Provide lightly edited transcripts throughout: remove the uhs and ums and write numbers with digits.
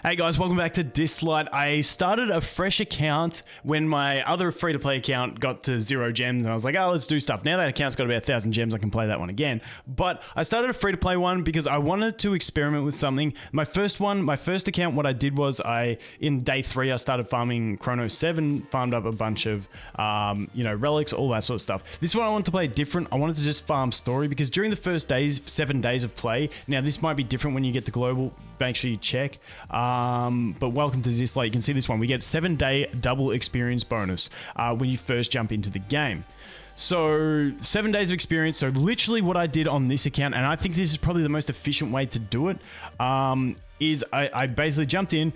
Hey guys, welcome back to Dislyte. I started a fresh account when my other free-to-play account got to 0 gems, and I was like, oh, let's do stuff. Now that account's got about 1,000 gems, I can play that one again. But I started a free-to-play one because I wanted to experiment with something. My first account, what I did was in day 3, I started farming Chrono 7, farmed up a bunch of, relics, all that sort of stuff. This one I wanted to play different. I wanted to just farm story because during the first 7 days of play, now this might be different when you get to global, make sure you check. But welcome to Dislyte. You can see this one. We get 7-day double experience bonus when you first jump into the game. So 7 days of experience. So literally what I did on this account, and I think this is probably the most efficient way to do it, is I basically jumped in.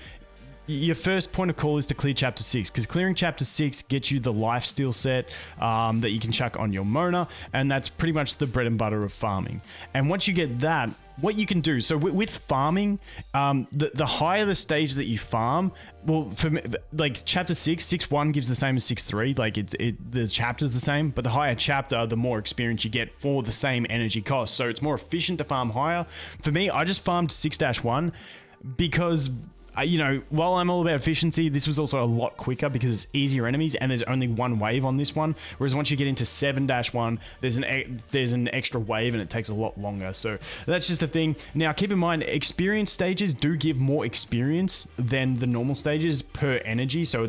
Your first point of call is to clear chapter 6, because clearing chapter 6 gets you the lifesteal set that you can chuck on your Mona, and that's pretty much the bread and butter of farming. And once you get that, what you can do, so with farming, the higher the stage that you farm, well, for me, like chapter 6.1 gives the same as 6.3, like the chapter's the same, but the higher chapter, the more experience you get for the same energy cost. So it's more efficient to farm higher. For me, I just farmed 6-1 because while I'm all about efficiency, this was also a lot quicker because it's easier enemies and there's only one wave on this one. Whereas once you get into 7-1, there's an extra wave and it takes a lot longer. So that's just a thing. Now, keep in mind, experience stages do give more experience than the normal stages per energy. So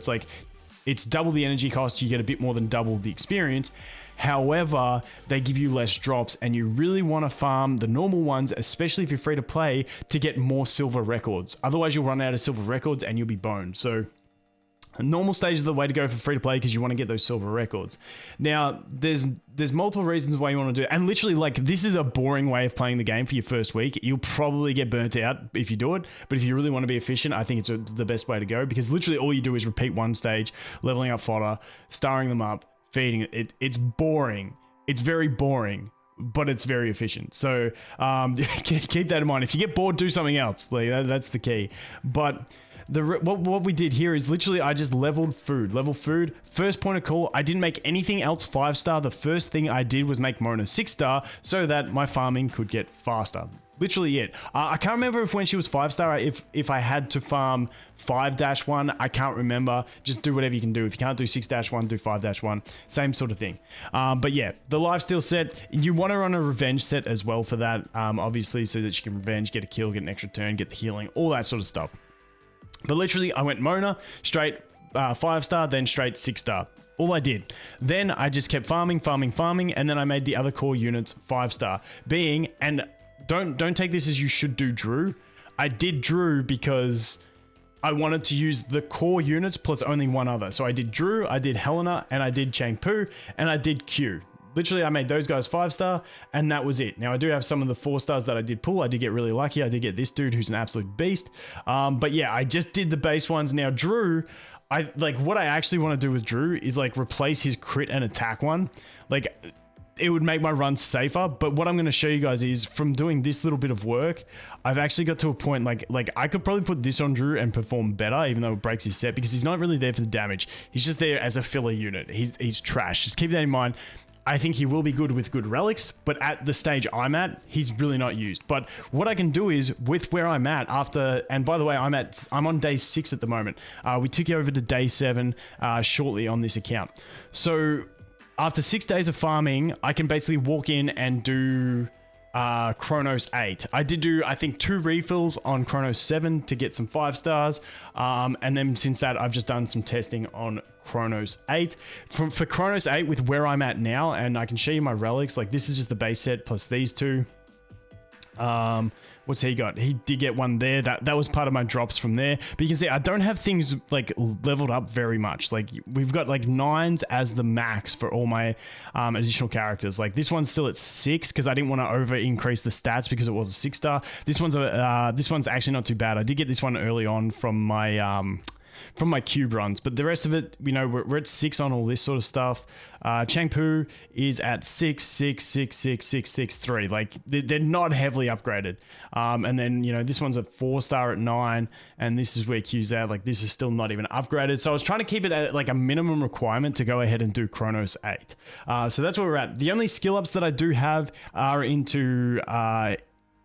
it's double the energy cost. You get a bit more than double the experience. However, they give you less drops and you really want to farm the normal ones, especially if you're free to play, to get more silver records. Otherwise, you'll run out of silver records and you'll be boned. So a normal stage is the way to go for free to play because you want to get those silver records. Now, there's multiple reasons why you want to do it. And literally, this is a boring way of playing the game for your first week. You'll probably get burnt out if you do it. But if you really want to be efficient, I think it's the best way to go because literally all you do is repeat one stage, leveling up fodder, starring them up, feeding it. It's boring. It's very boring, but it's very efficient. So keep that in mind. If you get bored, do something else. That's the key. But what we did here is literally I just leveled food. First point of call. I didn't make anything else 5-star. The first thing I did was make Mona 6-star so that my farming could get faster. Literally it. I can't remember if when she was 5-star, if I had to farm 5-1, I can't remember. Just do whatever you can do. If you can't do 6-1, do 5-1. Same sort of thing. But yeah, the lifesteal set, you want to run a revenge set as well for that, obviously, so that you can revenge, get a kill, get an extra turn, get the healing, all that sort of stuff. But literally, I went Mona, straight 5-star, then straight 6-star. All I did. Then I just kept farming, and then I made the other core units 5-star. And don't take this as you should do Drew. I did Drew because I wanted to use the core units plus only one other. So I did Drew, I did Helena, and I did Changpu, and I did Q. Literally, I made those guys 5-star, and that was it. Now, I do have some of the 4-stars that I did pull. I did get really lucky. I did get this dude who's an absolute beast. But yeah, I just did the base ones. Now, Drew, what I actually want to do with Drew is replace his crit and attack one. It would make my run safer, but what I'm going to show you guys is from doing this little bit of work, I've actually got to a point like I could probably put this on Drew and perform better, even though it breaks his set because he's not really there for the damage. He's just there as a filler unit. He's trash. Just keep that in mind. I think he will be good with good relics, but at the stage I'm at, he's really not used. But what I can do is with where I'm at after, and by the way, I'm on day 6 at the moment. We took you over to day 7 shortly on this account. So after 6 days of farming, I can basically walk in and do Chronos 8. I did do, I think, 2 refills on Chronos 7 to get some 5-stars. And then since that, I've just done some testing on Chronos 8. For Chronos 8, with where I'm at now, and I can show you my relics, this is just the base set plus these 2. What's he got? He did get one there. That was part of my drops from there. But you can see I don't have things leveled up very much. We've got 9s as the max for all my additional characters. This one's still at 6 because I didn't want to over increase the stats because it was a 6-star. This one's actually not too bad. I did get this one early on from my cube runs, but the rest of it, we're at 6 on all this sort of stuff. Changpu is at 6, 6, 6, 6, 6, 6, 3. They're not heavily upgraded. And then, this one's a 4-star at 9, and this is where Q's at. This is still not even upgraded. So I was trying to keep it at a minimum requirement to go ahead and do Chronos 8. So that's where we're at. The only skill ups that I do have are into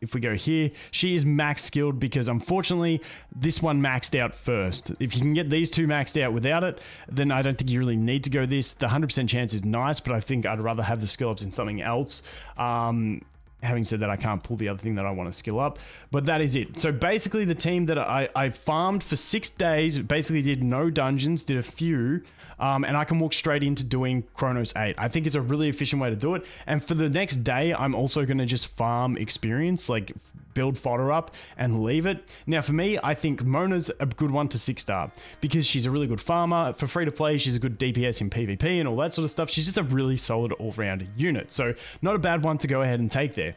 if we go here, she is max skilled because unfortunately this one maxed out first. If you can get these two maxed out without it, then I don't think you really need to go this. The 100% chance is nice, but I think I'd rather have the skill ups in something else. Having said that, I can't pull the other thing that I want to skill up, but that is it. So basically the team that I farmed for 6 days, basically did no dungeons, did a few, and I can walk straight into doing Chronos 8. I think it's a really efficient way to do it. And for the next day, I'm also going to just farm experience, like build fodder up and leave it. Now for me, I think Mona's a good one to 6-star because she's a really good farmer. For free to play, she's a good DPS in PvP and all that sort of stuff. She's just a really solid all-round unit. So not a bad one to go ahead and take there.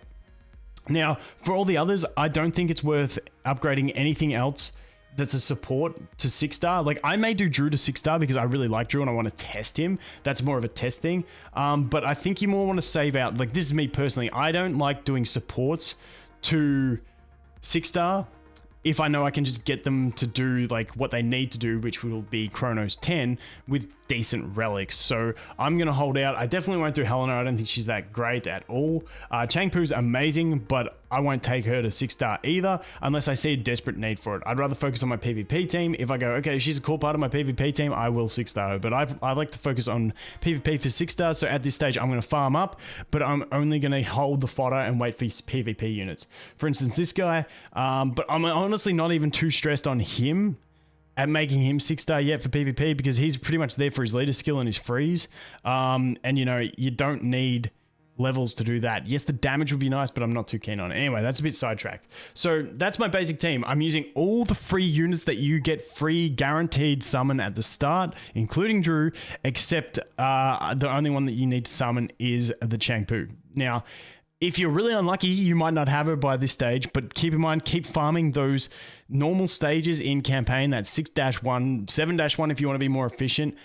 Now, for all the others, I don't think it's worth upgrading anything else that's a support to 6-star. Like I may do Drew to 6-star because I really like Drew and I want to test him. That's more of a test thing. But I think you more want to save out, like this is me personally. I don't like doing supports to 6-star if I know I can just get them to do like what they need to do, which will be Chronos 10 with decent relics. So I'm going to hold out. I definitely won't do Helena. I don't think she's that great at all. Changpu's amazing, but I won't take her to 6-star either unless I see a desperate need for it. I'd rather focus on my PvP team. If I go, okay, she's a cool part of my PvP team, I will 6-star her. But I like to focus on PvP for 6-star. So at this stage, I'm going to farm up, but I'm only going to hold the fodder and wait for PvP units. For instance, this guy, but I'm honestly not even too stressed on him at making him 6-star yet for PvP because he's pretty much there for his leader skill and his freeze. And you know, you don't need levels to do that. Yes, the damage would be nice, but I'm not too keen on it. Anyway, that's a bit sidetracked. So that's my basic team. I'm using all the free units that you get free guaranteed summon at the start, including Drew, except the only one that you need to summon is the Changpu. Now, if you're really unlucky, you might not have her by this stage, but keep in mind, keep farming those normal stages in campaign, that 6-1, 7-1 if you want to be more efficient,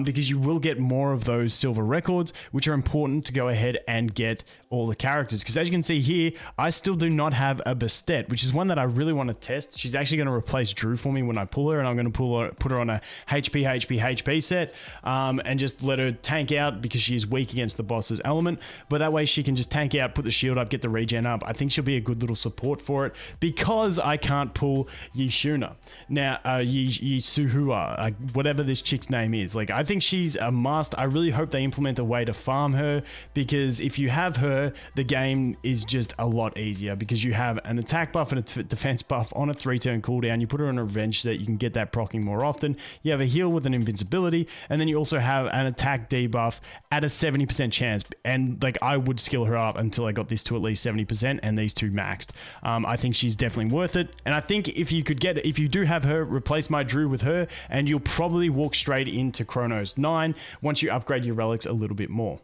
because you will get more of those silver records, which are important to go ahead and get all the characters. Because as you can see here, I still do not have a bestowed, which is one that I really want to test. She's actually going to replace Drew for me when I pull her, and I'm going to put her on a HP set, and just let her tank out because she is weak against the boss's element. But that way she can just tank out, put the shield up, get the regen up. I think she'll be a good little support for it because I can't pull Yishuna. Now, Yisuhua, whatever this chick's name is. Like, I think she's a must. I really hope they implement a way to farm her because if you have her, the game is just a lot easier because you have an attack buff and a defense buff on a 3-turn cooldown. You put her on a revenge set, you can get that proccing more often. You have a heal with an invincibility, and then you also have an attack debuff at a 70% chance. And like, I would skill her up until I got this to at least 70% and these two maxed. I think she's definitely worth it. And I think if you do have her, replace my Drew with her, and you'll probably walk straight into Chronos 9 once you upgrade your relics a little bit more.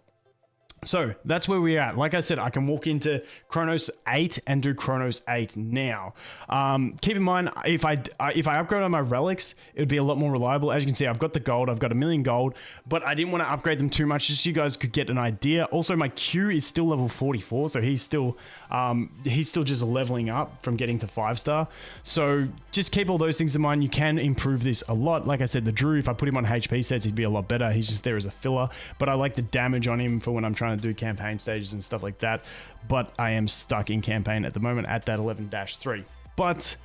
So that's where we're at. Like I said, I can walk into Chronos 8 and do Chronos 8 now. Keep in mind, if I upgrade on my relics, it would be a lot more reliable. As you can see, I've got the gold, I've got 1 million gold, but I didn't want to upgrade them too much just so you guys could get an idea. Also, my Q is still level 44, so he's still just leveling up from getting to 5-star. So just keep all those things in mind. You can improve this a lot. Like I said, the Drew, if I put him on HP sets, he'd be a lot better. He's just there as a filler, but I like the damage on him for when I'm trying to do campaign stages and stuff like that. But I am stuck in campaign at the moment at that 11-3. But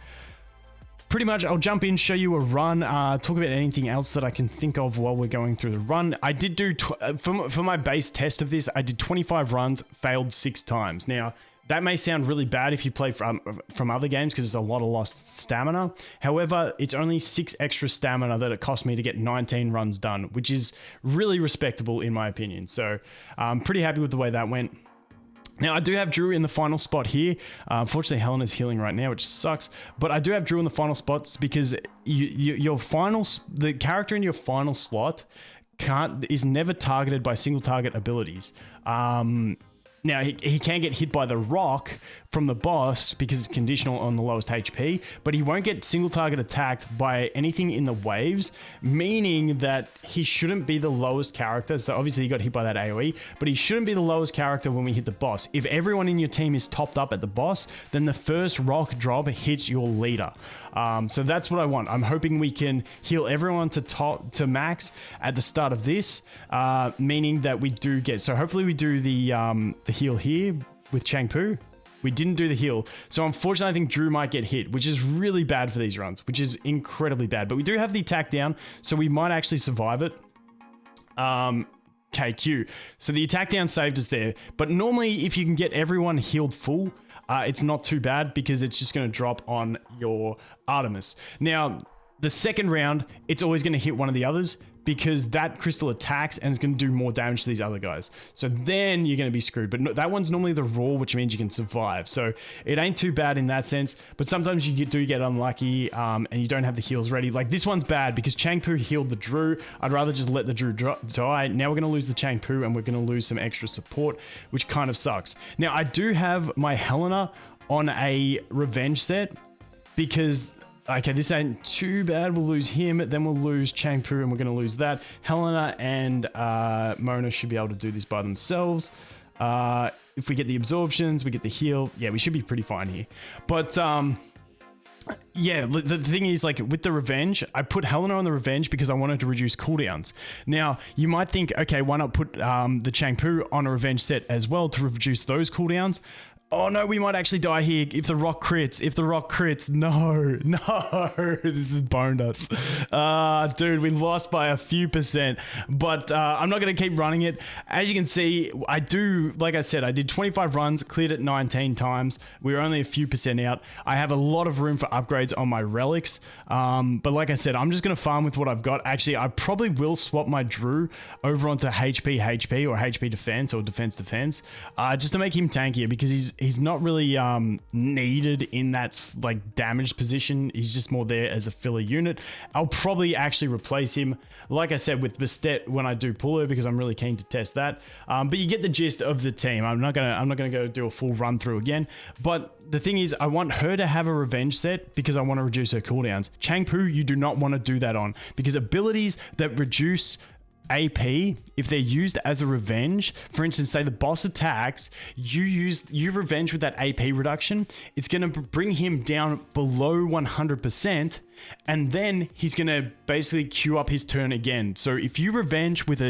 pretty much I'll jump in, show you a run, talk about anything else that I can think of while we're going through the run. I did do, for my base test of this, I did 25 runs, failed 6 times. Now, that may sound really bad if you play from other games because it's a lot of lost stamina. However, it's only 6 extra stamina that it cost me to get 19 runs done, which is really respectable in my opinion. So I'm pretty happy with the way that went. Now, I do have Drew in the final spot here. Unfortunately, Helena's healing right now, which sucks. But I do have Drew in the final spots because the character in your final slot is never targeted by single target abilities. Now, he can get hit by the rock from the boss because it's conditional on the lowest HP, but he won't get single target attacked by anything in the waves, meaning that he shouldn't be the lowest character. So obviously he got hit by that AoE, but he shouldn't be the lowest character when we hit the boss. If everyone in your team is topped up at the boss, then the first rock drop hits your leader. So that's what I want. I'm hoping we can heal everyone to max at the start of this, meaning that we do get, so hopefully we do the heal here with Changpu. We didn't do the heal. So unfortunately, I think Drew might get hit, which is really bad for these runs, which is incredibly bad. But we do have the attack down, so we might actually survive it. KQ. So the attack down saved us there. But normally, if you can get everyone healed full, it's not too bad because it's just going to drop on your Artemis. Now, the second round, it's always going to hit one of the others because that crystal attacks and it's going to do more damage to these other guys. So then you're going to be screwed. But no, that one's normally the raw, which means you can survive. So it ain't too bad in that sense. But sometimes you do get unlucky and you don't have the heals ready. Like this one's bad because Changpu healed the Drew. I'd rather just let the Drew die. Now we're going to lose the Changpu and we're going to lose some extra support, which kind of sucks. Now I do have my Helena on a revenge set because... Okay, this ain't too bad. We'll lose him, then we'll lose Changpu, and we're going to lose that. Helena and Mona should be able to do this by themselves. If we get the absorptions, we get the heal. Yeah, we should be pretty fine here. But, yeah, the thing is, like, with the revenge, I put Helena on the revenge because I wanted to reduce cooldowns. Now, you might think, okay, why not put the Changpu on a revenge set as well to reduce those cooldowns? Oh no, we might actually die here if the rock crits. If the rock crits, no, this has boned us. Dude, we lost by a few percent, but I'm not going to keep running it. As you can see, I do, like I said, I did 25 runs, cleared it 19 times. We were only a few percent out. I have a lot of room for upgrades on my relics, but like I said, I'm just going to farm with what I've got. Actually, I probably will swap my Drew over onto HP or HP defense or defense just to make him tankier because he's not really needed in that like damaged position. He's just more there as a filler unit. I'll probably actually replace him, like I said, with bestowed when I do pull her because I'm really keen to test that. But you get the gist of the team. I'm not gonna go do a full run through again. But the thing is, I want her to have a revenge set because I want to reduce her cooldowns. Changpu, you do not want to do that on because abilities that reduce AP, if they're used as a revenge, for instance, say the boss attacks, you revenge with that AP reduction, it's going to bring him down below 100%, and then he's going to basically queue up his turn again. So if you revenge with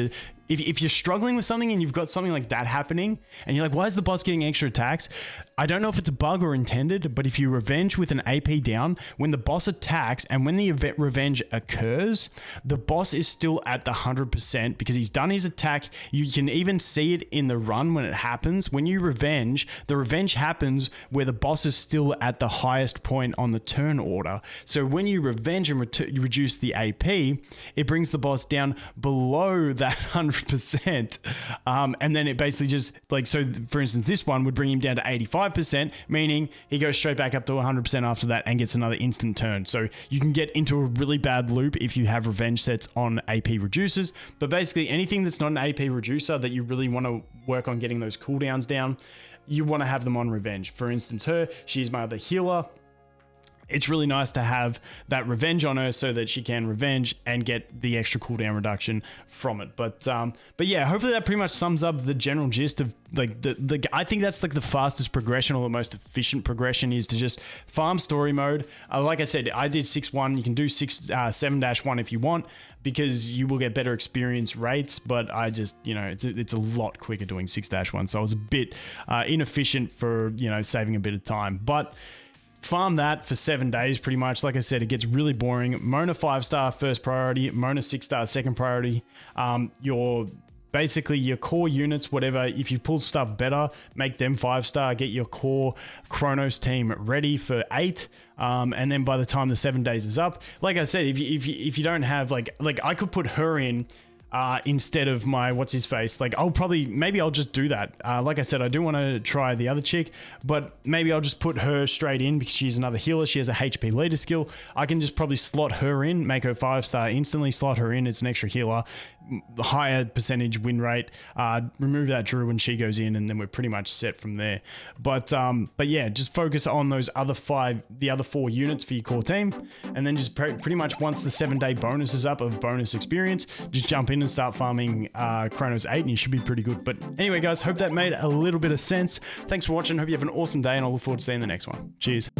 if you're struggling with something and you've got something like that happening, and you're like, why is the boss getting extra attacks? I don't know if it's a bug or intended, but if you revenge with an AP down, when the boss attacks and when the event revenge occurs, the boss is still at the 100% because he's done his attack. You can even see it in the run when it happens. When you revenge, the revenge happens where the boss is still at the highest point on the turn order. So when you revenge and reduce the AP, it brings the boss down below that 100%. And then it basically just like, so for instance, this one would bring him down to 85%, meaning he goes straight back up to 100% after that and gets another instant turn. So you can get into a really bad loop if you have revenge sets on AP reducers. But basically anything that's not an AP reducer that you really want to work on getting those cooldowns down, you want to have them on revenge. For instance, she's my other healer. It's really nice to have that revenge on her so that she can revenge and get the extra cooldown reduction from it. But yeah, hopefully that pretty much sums up the general gist of like I think that's like the fastest progression or the most efficient progression is to just farm story mode. Like I said, I did 6-1. You can do 7-1 if you want because you will get better experience rates. But I just, it's a lot quicker doing 6-1. So I was a bit inefficient for, saving a bit of time. But farm that for 7 days pretty much. Like I said, it gets really boring. Mona 5-star first priority, Mona 6-star second priority. Basically your core units, whatever, if you pull stuff better, make them 5-star, get your core Chronos team ready for 8. And then by the time the 7 days is up, like I said, if you don't have like I could put her in instead of my what's-his-face. Like maybe I'll just do that. Like I said, I do want to try the other chick, but maybe I'll just put her straight in because she's another healer. She has a HP leader skill. I can just probably slot her in, make her 5-star instantly, slot her in. It's an extra healer, higher percentage win rate, remove that Drew when she goes in, and then we're pretty much set from there. But yeah, just focus on the other 4 units for your core team, and then just pretty much once the 7-day bonus is up of bonus experience, just jump in and start farming Chronos 8 and you should be pretty good. But anyway guys, hope that made a little bit of sense. Thanks for watching. Hope you have an awesome day and I'll look forward to seeing the next one. Cheers.